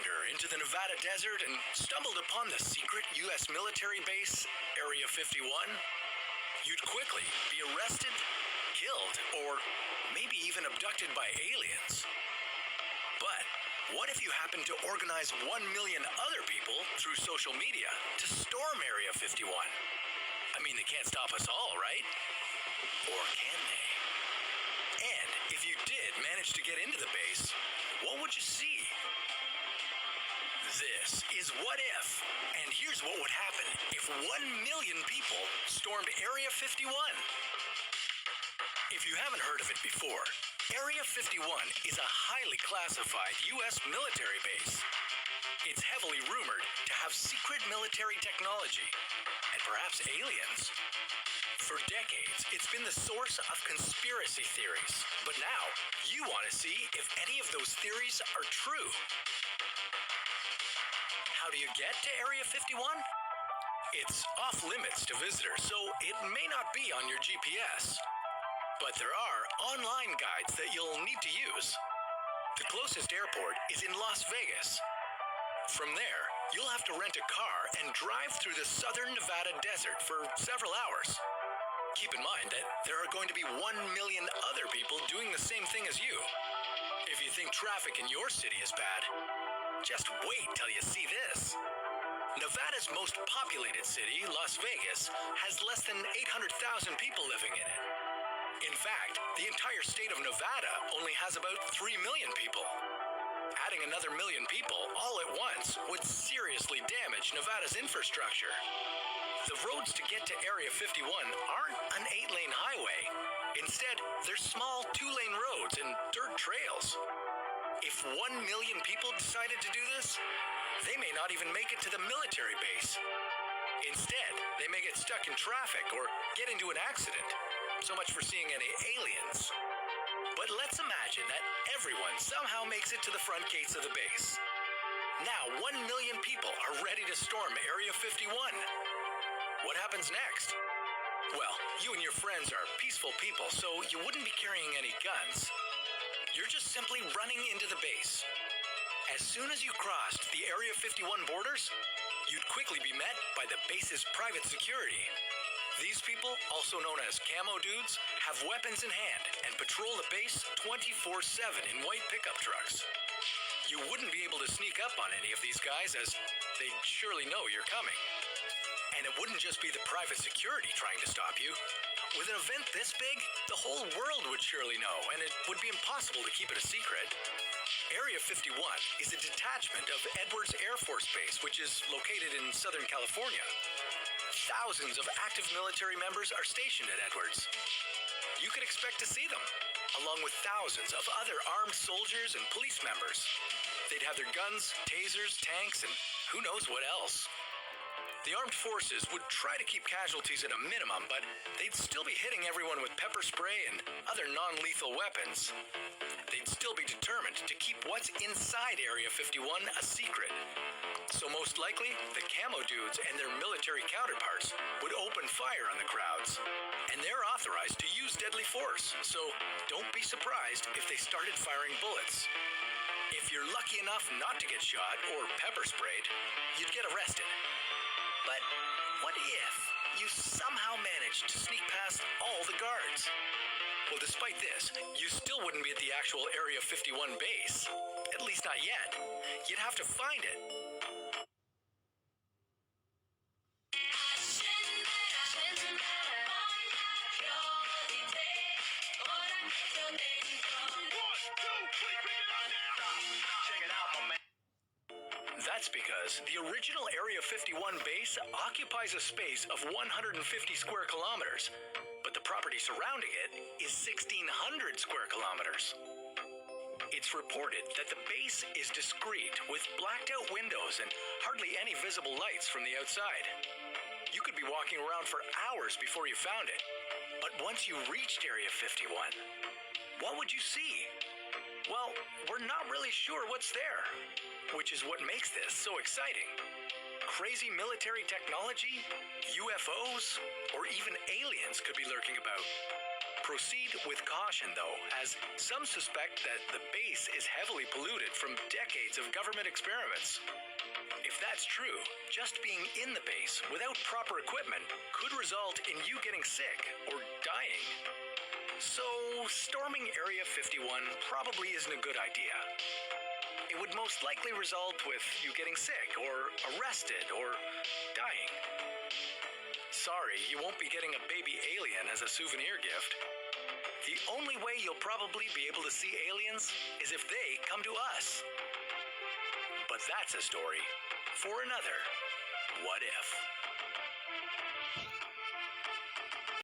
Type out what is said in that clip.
wander into the Nevada desert and stumbled upon the secret U.S. military base, Area 51, you'd quickly be arrested, killed, or maybe even abducted by aliens. But what if you happened to organize 1 million other people through social media to storm Area 51? I mean, they can't stop us all, right? Or can they? And if you did manage to get into the base, what would you see? This is What If, and here's what would happen if 1 million people stormed Area 51. If you haven't heard of it before, Area 51 is a highly classified U.S. military base. It's heavily rumored to have secret military technology, and perhaps aliens. For decades, it's been the source of conspiracy theories, but now you want to see if any of those theories are true. How do you get to Area 51? It's off limits to visitors, so it may not be on your GPS. But there are online guides that you'll need to use. The closest airport is in Las Vegas. From there, you'll have to rent a car and drive through the southern Nevada desert for several hours. Keep in mind that there are going to be 1 million other people doing the same thing as you. If you think traffic in your city is bad, just wait till you see this. Nevada's most populated city, Las Vegas, has less than 800,000 people living in it. In fact, the entire state of Nevada only has about 3 million people. Adding another million people all at once would seriously damage Nevada's infrastructure. The roads to get to Area 51 aren't an 8-lane highway. Instead, they're small 2-lane roads and dirt trails. If 1 million people decided to do this, they may not even make it to the military base. Instead, they may get stuck in traffic or get into an accident. So much for seeing any aliens. But let's imagine that everyone somehow makes it to the front gates of the base. Now 1 million people are ready to storm Area 51. What happens next? Well, you and your friends are peaceful people, so you wouldn't be carrying any guns. You're just simply running into the base. As soon as you crossed the Area 51 borders, you'd quickly be met by the base's private security. These people, also known as camo dudes, have weapons in hand and patrol the base 24/7 in white pickup trucks. You wouldn't be able to sneak up on any of these guys as they'd surely know you're coming. And it wouldn't just be the private security trying to stop you. With an event this big, the whole world would surely know, and it would be impossible to keep it a secret. Area 51 is a detachment of Edwards Air Force Base, which is located in Southern California. Thousands of active military members are stationed at Edwards. You could expect to see them, along with thousands of other armed soldiers and police members. They'd have their guns, tasers, tanks, and who knows what else. The armed forces would try to keep casualties at a minimum, but they'd still be hitting everyone with pepper spray and other non-lethal weapons. They'd still be determined to keep what's inside Area 51 a secret. So most likely, the camo dudes and their military counterparts would open fire on the crowds. And they're authorized to use deadly force, so don't be surprised if they started firing bullets. If you're lucky enough not to get shot or pepper sprayed, you'd get arrested. But what if you somehow managed to sneak past all the guards? Well, despite this, you still wouldn't be at the actual Area 51 base. At least not yet. You'd have to find it. That's because the original Area 51 base occupies a space of 150 square kilometers, but the property surrounding it is 1,600 square kilometers. It's reported that the base is discreet with blacked out windows and hardly any visible lights from the outside. You could be walking around for hours before you found it, but once you reached Area 51, what would you see? Well, we're not really sure what's there, which is what makes this so exciting. Crazy military technology, UFOs, or even aliens could be lurking about. Proceed with caution, though, as some suspect that the base is heavily polluted from decades of government experiments. If that's true, just being in the base without proper equipment could result in you getting sick or dying. So, storming Area 51 probably isn't a good idea. It would most likely result with you getting sick or arrested or dying. Sorry, you won't be getting a baby alien as a souvenir gift. The only way you'll probably be able to see aliens is if they come to us. But that's a story for another What If.